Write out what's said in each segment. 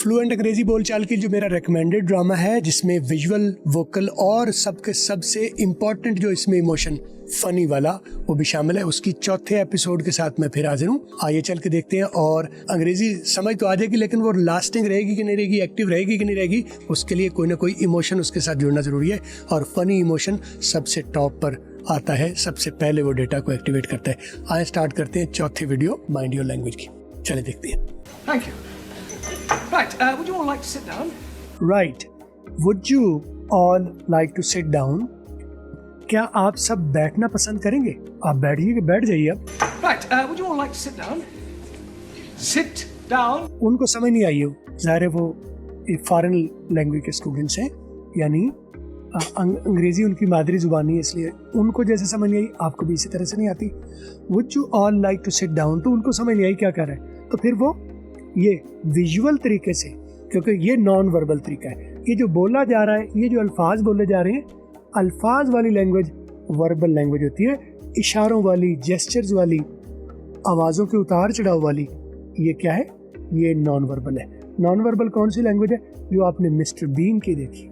Fluent अंग्रेजी बोलचाल की जो मेरा रेकमेंडेड ड्रामा है, जिसमें विजुअल, वोकल और सबसे इम्पोर्टेंट जो इसमें इमोशन फनी वाला वो भी शामिल है, उसकी चौथे एपिसोड के साथ मैं फिर हाजिर हूँ। आइए चल के देखते हैं। और अंग्रेजी समझ तो आ जाएगी, लेकिन वो लास्टिंग रहेगी कि नहीं रहेगी, एक्टिव रहेगी कि नहीं रहेगी, उसके लिए कोई ना कोई इमोशन उसके साथ जुड़ना ज़रूरी है। और फनी इमोशन सबसे टॉप पर आता है, सबसे पहले वो डेटा को एक्टिवेट करता है। आइए स्टार्ट करते हैं चौथी वीडियो माइंड योर लैंग्वेज की। चले देखते हैं। Thank you. Right, would you all like to sit down? Right. Would you all like to sit down? क्या आप सब बैठना पसंद करेंगे? आप बैठ जाइए अब। Right, would you all like to sit down? Sit down. उनको समझ नहीं आई हो, ज़ाहिर है वो फॉरेन लैंग्वेज के स्टूडेंट्स हैं, यानी अंग्रेजी उनकी मादरी ज़ुबान नहीं है, इसलिए उनको जैसे समझ नहीं आई आपको भी इसी तरह से नहीं आती। Would you all like to sit down? तो उनको समझ नहीं आई क्या कर रहा है, तो फिर वो ये विजुअल तरीके से, क्योंकि ये नॉन वर्बल तरीका है, ये जो बोला जा रहा है, ये जो अल्फाज बोले जा रहे हैं, अल्फाज वाली लैंग्वेज वर्बल लैंग्वेज होती है, इशारों वाली, जेस्चर्स वाली, आवाज़ों के उतार चढ़ाव वाली, ये क्या है, ये नॉन वर्बल है। नॉन वर्बल कौन सी लैंग्वेज है? जो आपने मिस्टर बीन की देखी,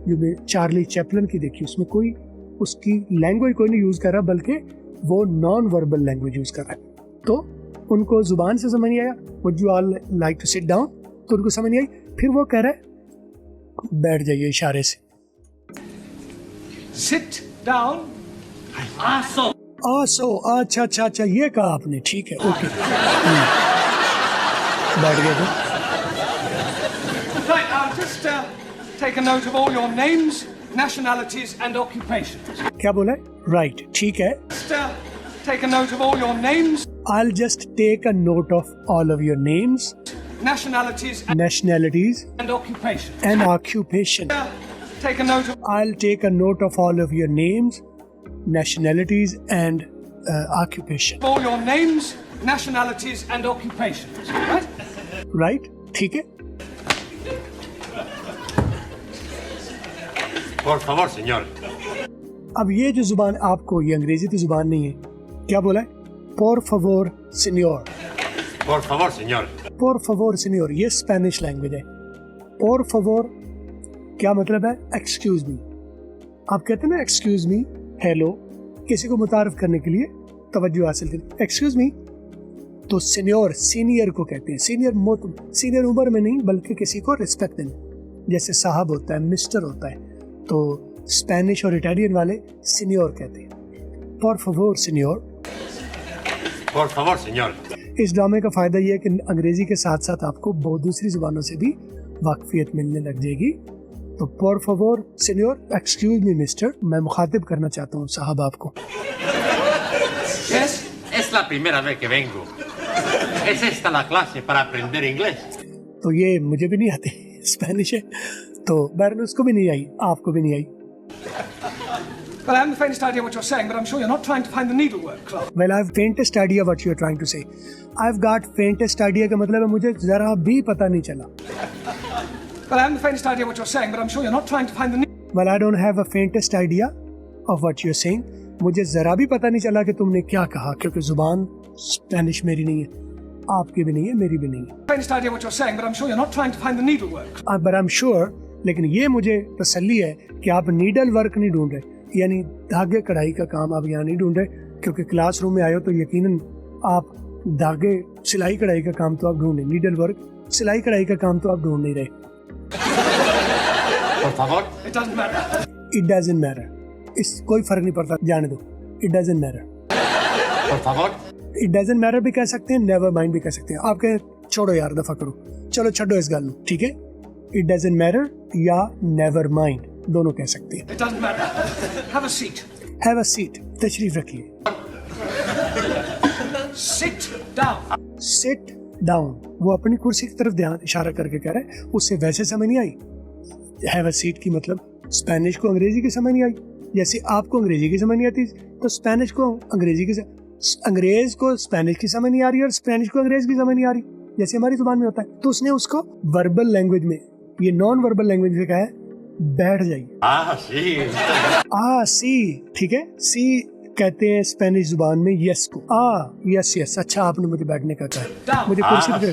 जो चार्ली चैपलिन की देखी, उसमें कोई उसकी लैंग्वेज कोई नहीं यूज़ कर रहा, बल्कि वो नॉन वर्बल लैंग्वेज यूज़ कर रहा है। तो उनको ज़ुबान से समझ नहीं आया, would you all like to sit down, तो उनको समझ नहीं आई, फिर वो कह रहा है बैठ जाइए इशारे से। Sit down. अच्छा, ये कहा आपने, ठीक है, ओके। बैठ गए तो। Right, I'll just take a note of all your names, nationalities and occupations. क्या बोला है? राइट, ठीक है। Just take a note of all your names, I'll just take a note of all of your names, nationalities and occupations. and occupation. Take a note of I'll take a note of all of your names, nationalities and occupation. all your names, nationalities and occupations. Right? Right? ठीक है। Por favor, señor. अब ये जो जुबान आपको, ये अंग्रेजी तो जुबान नहीं है, क्या बोला है? Por favor, señor. Por favor, señor. Por favor, señor, ये स्पेनिश लैंग्वेज है। Por favor क्या मतलब है? Excuse me. आप कहते हैं ना एक्सक्यूज मी, हेलो, किसी को मुतारफ करने के लिए, तवज्जो हासिल करने, एक्सक्यूज मी। तो सीनियर, सीनियर को कहते हैं, सीनियर उम्र में नहीं, बल्कि किसी को रिस्पेक्ट देना, जैसे साहब होता है, मिस्टर होता है, तो स्पेनिश और इटालियन वाले सीनियर कहते हैं। Por favor, señor. Por favor, señor. इस ड्रामे का फ़ायदा ये है कि अंग्रेज़ी के साथ साथ आपको बहुत दूसरी ज़ुबानों से भी वाकफियत मिलने लग जाएगी। तो por favor, señor, excuse me, mister, मैं मुखातिब करना चाहता हूँ साहब आपको। Yes, es la primera vez que vengo. Es esta la clase para aprender inglés. तो ये मुझे भी नहीं आती, स्पेनिश है, तो बहरहाल उसको भी नहीं आई, आपको भी नहीं आई। Well, I haven't the faintest idea what you're saying, but I'm sure you're not trying to find the needlework cloth. Well, I have faintest idea what you're trying to say. I've got faintest idea का मतलब है मुझे ज़रा भी पता नहीं चला। Well, I haven't the faintest idea what you're saying, but I'm sure you're not trying to find the Well, I don't have a faintest idea of what you're saying. मुझे ज़रा भी पता नहीं चला कि तुमने क्या कहा, क्योंकि ज़ुबान स्पेनिश मेरी नहीं है, आपकी भी नहीं है, मेरी भी नहीं है। faintest idea what you're saying, but I'm sure you're not trying to find the needlework. But I'm sure, लेकिन ये मुझे तसल्ली है कि आप नीडल वर्क नहीं ढूंढ रहे, यानी धागे कढ़ाई का काम आप यहाँ नहीं ढूंढ रहे, क्योंकि क्लासरूम में आए हो तो यकीनन आप धागे सिलाई कढ़ाई का काम तो आप ढूंढे, नीडल वर्क सिलाई कढ़ाई का काम तो आप ढूंढ नहीं रहे। Por favor. It doesn't matter. It doesn't matter. इस कोई फर्क नहीं पड़ता, जाने दो। It doesn't matter. Por favor. It doesn't matter भी कह सकते हैं, never mind भी कह सकते हैं। आप कहें छोड़ो यार, दफा करो, चलो छड्डो इस गल, ठीक है? It doesn't matter या never mind दोनों कह सकते हैं। It doesn't matter. Have a seat. Have a seat, तशरीफ रखिए। Sit down. Sit down, वो अपनी कुर्सी की तरफ ध्यान इशारा करके कह रहा है, उससे वैसे समझ नहीं आई। Have a seat की मतलब स्पेनिश को अंग्रेजी की समझ नहीं आई, जैसे आपको अंग्रेजी की समझ नहीं आती तो स्पेनिश को अंग्रेजी की, अंग्रेज को स्पेनिश की समझ नहीं आ रही और स्पेनिश को अंग्रेज की समझ नहीं आ रही, जैसे हमारी जुबान में होता है। तो उसने उसको वर्बल लैंग्वेज में, ये नॉन वर्बल लैंग्वेज में कहा है बैठ जाइए। सी, ठीक है, सी कहते हैं स्पेनिश जुबान में यस को। यस, अच्छा आपने मुझे बैठने का कहा, मुझे कुर्सी पे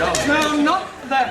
No, not there.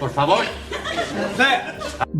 Por favor. There.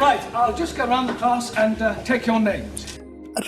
Right, I'll just go around the class and take your names.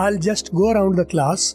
I'll just go around the class.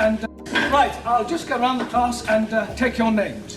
and right, I'll just go around the class and take your names.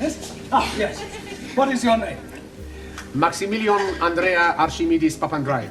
Yes? Yes. What is your name? Maximilian Andrea Archimedes Papandreou.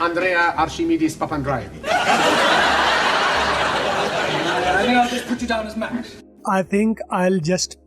Andrea Archimedes Papandreou. I think I'll just put you down as Max. I think I'll just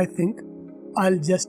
I think I'll just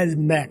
as Max.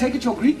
Take it you're Greek.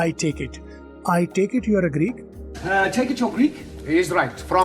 I take it you are a Greek. Take it you're Greek. He is right. From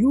you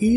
he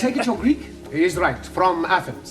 Take it you're Greek. He is right. From Athens.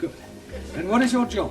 Good. And what is your job?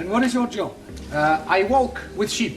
And what is your job? I walk with sheep.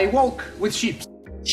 I walk with sheep.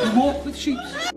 You walk with sheep.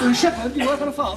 You're a shepherd. You work on a farm.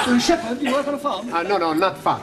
You're a shepherd. You work on a farm. No, not farm.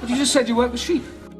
But you just said you work with sheep.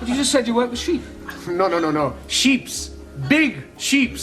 But you just said you work with sheep. No. Sheeps. Big sheeps.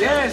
Yes.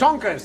Tonkers.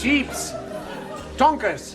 Sheeps. Tonkers.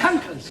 Tankers.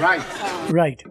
Right.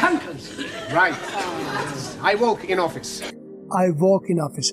Tankers. Right. I walk in office. I walk in office.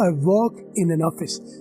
I walk in an office.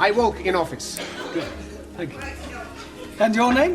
I walk in office. Good. Thank you. And your name?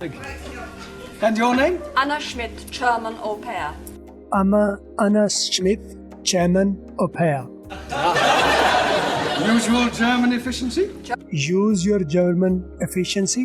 Thank you. And your name? Anna Schmidt, German au pair. Anna Schmidt, Chairman au pair. Usual German efficiency? Use your German efficiency.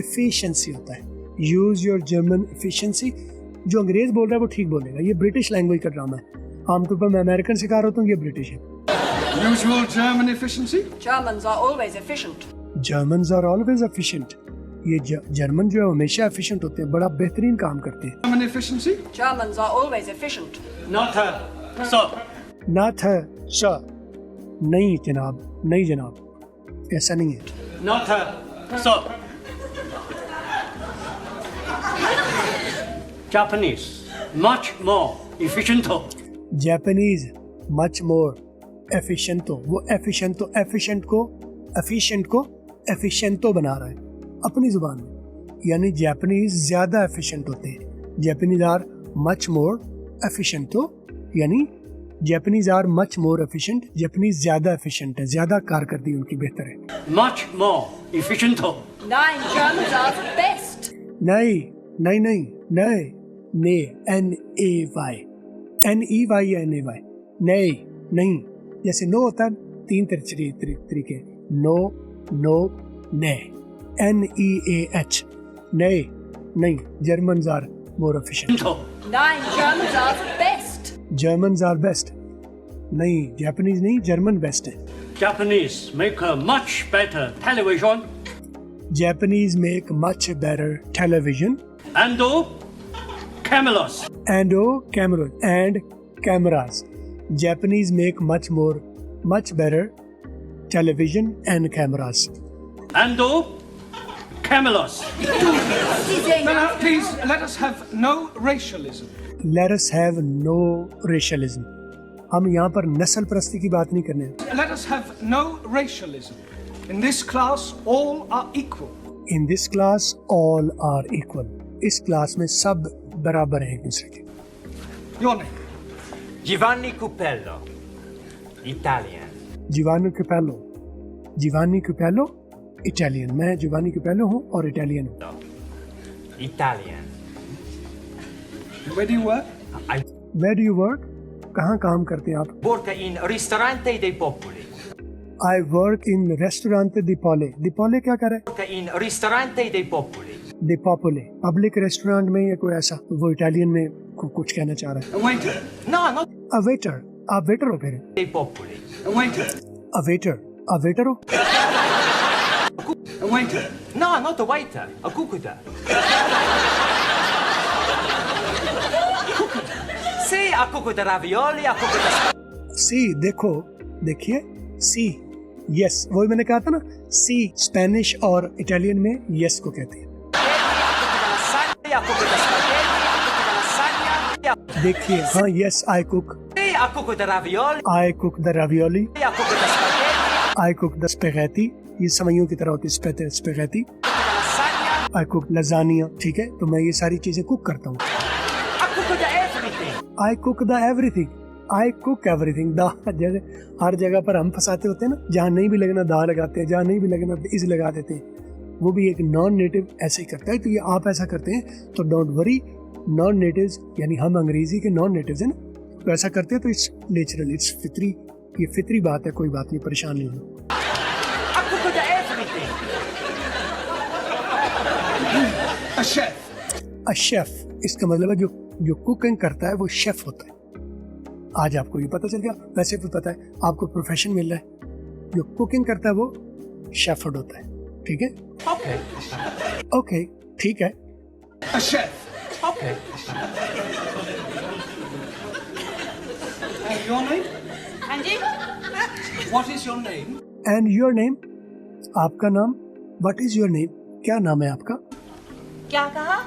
efficiency होता है. Use your German efficiency. जो अंग्रेज बोल रहा है वो ठीक बोलेगा. ये ब्रिटिश लैंग्वेज का ड्रामा है. आमतौर पर मैं अमेरिकन सिखा रहा हूँ, ये ब्रिटिश है. Use your German efficiency. Germans are always efficient. Germans are always efficient. ये जर्मन जो है हमेशा एफिशिएंट होते हैं, बड़ा बेहतरीन काम करते हैं. German efficiency. Germans are always efficient. Not her. So. Not her, sir. नहीं जनाब, नहीं जनाब, ऐसा नहीं है. Not her. So. Japanese. Much more efficient. Japanese much more efficient. वो efficient को efficiento बना रहा है अपनी जुबान में. यानी जापानीज ज्यादा एफिशिएंट होते हैं. Japanese are much more efficient, यानी Japanese are much more efficient. Japanese ज्यादा एफिशिएंट है, ज्यादा कारकर्दगी उनकी बेहतर है. Much more efficient. Nine Germans are the best. नहीं नहीं नहीं नहीं ने NAY NEY या NAY नहीं नहीं. जैसे नो होता है तीन तरीके, नो नो ने, NEAH नहीं नहीं. Germans are more efficient. Nine Germans are the best. Germans are best नहीं, जापानीज नहीं, जर्मन बेस्ट है. Japanese make a much better television. Japanese make much better television And cameras. and cameras. Japanese make much better television and cameras. And cameras. No, please, let us have no racialism. Let us have no racialism. हम यहाँ पर नस्ल परस्ती की बात नहीं करने. Let us have no racialism. In this class, all are equal. In this class, all are equal. इस क्लास में सब बराबर हैं एक दूसरे के. Your name. Giovanni Cupello. Italian. Giovanni Cupello, Italian. मैं Giovanni Cupello हूँ और Italian हूँ. Italian. Where do you work? I Where do you work? कहाँ काम करते हैं आप? work in Ristorante dei Popoli. I work in Ristorante di Pole. Di Pole क्या कर रहा है? Work in Ristorante dei Popoli. Di Popole. Public restaurant में या कोई ऐसा, वो इटालियन में कुछ कहना चाह रहा है. A waiter. No, not A waiter. आप वेटर हो फिर? dei Popoli. A waiter. A waiter. आप वेटर हो? A waiter. No, not a waiter. A cucita. Sì, a cucita ravioli, a cucita. सी देखो, देखिए सी, यस. वही मैंने कहा था ना, सी स्पेनिश और इटालियन में यस को कहते हैं. A cucita spaghetti, a cucita lasagna. देखिए, हाँ yes, I cook. Sì, a cucita ravioli, I cook the ravioli. a cucita spaghetti, I cook the spaghetti. ये समयों की तरह होती है spaghetti. lasagna, I cook lasagne. ठीक है, तो मैं ये सारी चीजें कुक करता हूँ. a cucita everything. I cook the everything. I cook everything. दा जैसे हर जगह पर हम फंसाते होते हैं ना, जहाँ नहीं भी लगना दा लगाते हैं, जहाँ नहीं भी लगना इज लगा देते हैं. वो भी एक नॉन नेटिव ऐसे ही करता है. तो ये आप ऐसा करते हैं तो डोंट वरी. नॉन नेटिव्स यानी हम अंग्रेजी के नॉन नेटिव्स हैं ना, तो ऐसा करते हैं तो इट्स नेचुरल, इट्स फितरी. ये फितरी बात है, कोई बात नहीं, परेशान नहीं हो. A cucita everything. A chef. A chef, इसका मतलब है जो कुकिंग करता है वो शेफ होता है. आज आपको ये पता चल गया. वैसे भी पता है, आपको प्रोफेशन मिल रहा है. जो कुकिंग करता है वो शेफर्ड होता है. ठीक है, Okay. ओके, ठीक है. A chef. Okay. And your name? And you? What is your name? And your name, आपका नाम. व्हाट इज योर नेम, क्या नाम है आपका? क्या कहा?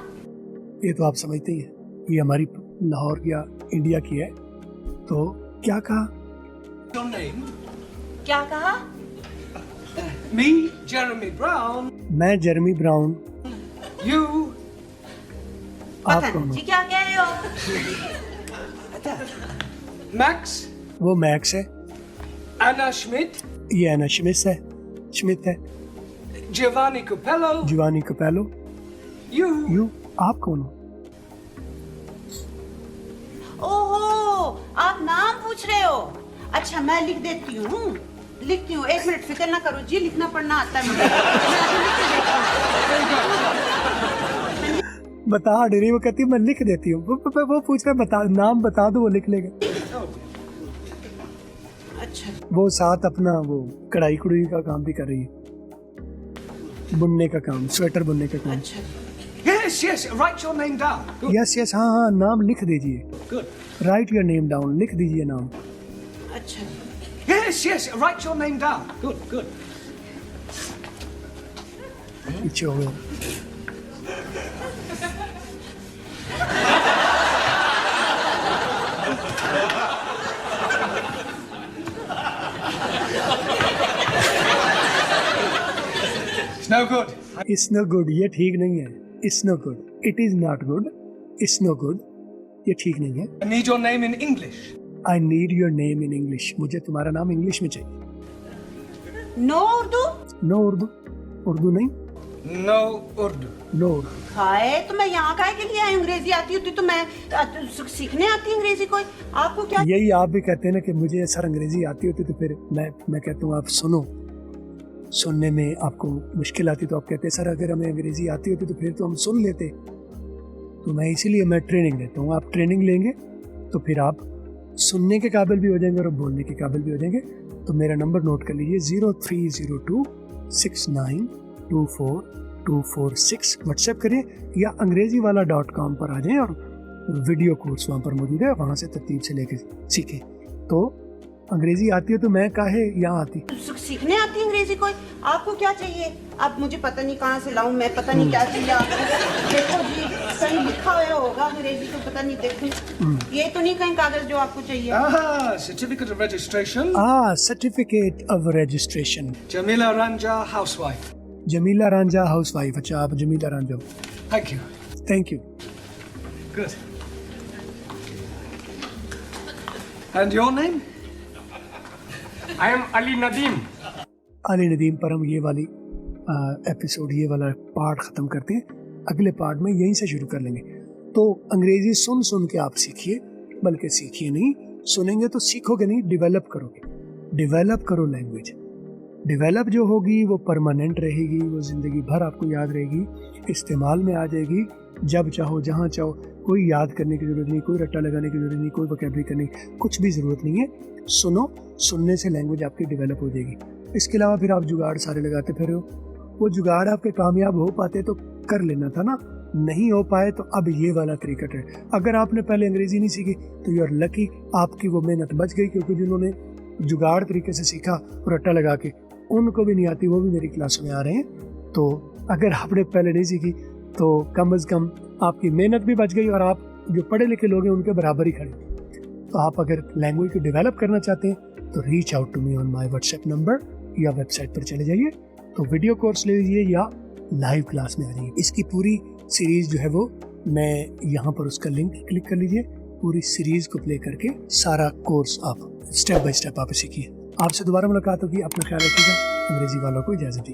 ये तो आप समझते ही हैं, ये हमारी लाहौर या इंडिया की है. तो क्या कहा? Your name? क्या कहा? Me, Jeremy Brown. मैं जेरेमी ब्राउन. You, आप कौन हो? जी क्या कह रहे हो? Max. वो मैक्स है. Anna Schmidt. ये एना स्मिथ है. Giovanni Capello. Giovanni Capello. You. You, आप कौन हो? ओहो, आप नाम पूछ रहे हो? अच्छा, मैं लिख देती हूँ. 1 मिनट, फिक्र ना करो जी, लिखना पढ़ना आता है मुझे. मैं अभी लिख के देती हूँ. बता नहीं रही, वो कहती है मैं लिख देती हूँ। वो पूछ रहा है बता, नाम बता दो, वो लिख लेगा। अच्छा वो साथ अपना वो कढ़ाई कुढ़ाई का काम भी कर रही है, बुनने का काम, स्वेटर बुनने का काम। अच्छा Yes, yes. Write your name down. Good. Yes yes, हाँ हाँ, नाम लिख दीजिए। Good. Right your name down, लिख दीजिए नाम। अच्छा Yes, yes. Write your name down. Good, good. पीछे हो गया। It's no good. It's no good, ये ठीक नहीं है। It's no good, it is not good, it's no good, ये ठीक नहीं है। I need your name in English. I need your name in English, मुझे तुम्हारा नाम इंग्लिश में चाहिए। नो उर्दू? नो उर्दू, उर्दू नहीं, No Urdu. नो उर्दू। हाय तो मैं यहाँ काहे के लिए आई? अंग्रेजी आती होती तो मैं सीखने आती अंग्रेजी कोई। आपको क्या? यही आप भी कहते हैं ना कि मुझे सर अंग्रेजी आती होती तो फिर मैं कहता हूँ आप सुनो, सुनने में आपको मुश्किल आती तो आप कहते सर अगर हमें अंग्रेजी आती होती तो फिर तो हम सुन लेते। तो मैं इसीलिए मैं ट्रेनिंग देता हूँ। आप ट्रेनिंग लेंगे तो फिर आप सुनने के काबिल भी हो जाएंगे और बोलने के काबिल भी हो जाएंगे। तो मेरा नंबर नोट कर लीजिए 030269242446 व्हाट्सएप करें या अंग्रेजी वाला .com पर आ जाएं और वीडियो कोर्स वहाँ पर मौजूद है, वहाँ से तरतीब से लेके सीखें। तो अंग्रेजी आती है तो मैं काहे यहाँ आती। सीखने आती अंग्रेजी कोई। आपको क्या चाहिए? अब मुझे पता नहीं कहाँ से लाऊं मैं, पता नहीं क्या चाहिए आपको। देखो जी कहीं लिखा हुआ होगा अंग्रेजी तो पता नहीं, देखूं ये तो नहीं कहीं कागज जो आपको चाहिए। Certificate of registration. Certificate of registration. Jamila Ranja, housewife. Jamila Ranjha house wife. अच्छा आप Jamila Ranjha. Thank you. Thank you. Good. And your name? I am Ali Nadim. Ali Nadeem पर हम ये वाली एपिसोड, ये वाला पार्ट ख़त्म करते हैं। अगले पार्ट में यहीं से शुरू कर लेंगे। तो अंग्रेज़ी सुन सुन के आप सीखिए, बल्कि सीखिए नहीं, सुनेंगे तो सीखोगे नहीं, डेवलप करोगे। डेवलप करो लैंग्वेज। डेवलप जो होगी वो परमानेंट रहेगी, वो ज़िंदगी भर आपको याद रहेगी, इस्तेमाल में आ जाएगी। जब चाहो जहाँ चाहो, कोई याद करने की ज़रूरत नहीं, कोई रट्टा लगाने की ज़रूरत नहीं, कोई वोकैबुलरी करने की कुछ भी ज़रूरत नहीं है। सुनो, सुनने से लैंग्वेज आपकी डेवलप हो जाएगी। इसके अलावा फिर आप जुगाड़ सारे लगाते फिर वो जुगाड़ आपके कामयाब हो पाते तो कर लेना था ना, नहीं हो पाए तो अब ये वाला तरीका है। अगर आपने पहले अंग्रेज़ी नहीं सीखी तो यू आर लकी, आपकी वो मेहनत बच गई, क्योंकि जिन्होंने जुगाड़ तरीके से सीखा और रट्टा लगा के, उनको भी नहीं आती, वो भी मेरी क्लासों में आ रहे हैं। तो अगर आपने पहले नहीं सीखी तो कम अज़ कम आपकी मेहनत भी बच गई और आप जो पढ़े लिखे लोग हैं उनके बराबर ही खड़े। तो आप अगर लैंग्वेज को डेवलप करना चाहते हैं तो reach out to me on my WhatsApp number या वेबसाइट पर चले जाइए, तो वीडियो कोर्स ले लीजिए या लाइव क्लास में आ जाइए। इसकी पूरी सीरीज़ जो है वो मैं यहाँ पर उसका लिंक क्लिक कर लीजिए, पूरी सीरीज़ को प्ले करके सारा कोर्स आप स्टेप बाय स्टेप आप सीखिए। आपसे दोबारा मुलाकात होगी, अपना ख्याल रखिएगा। अंग्रेजी वालों को इजाज़त दी।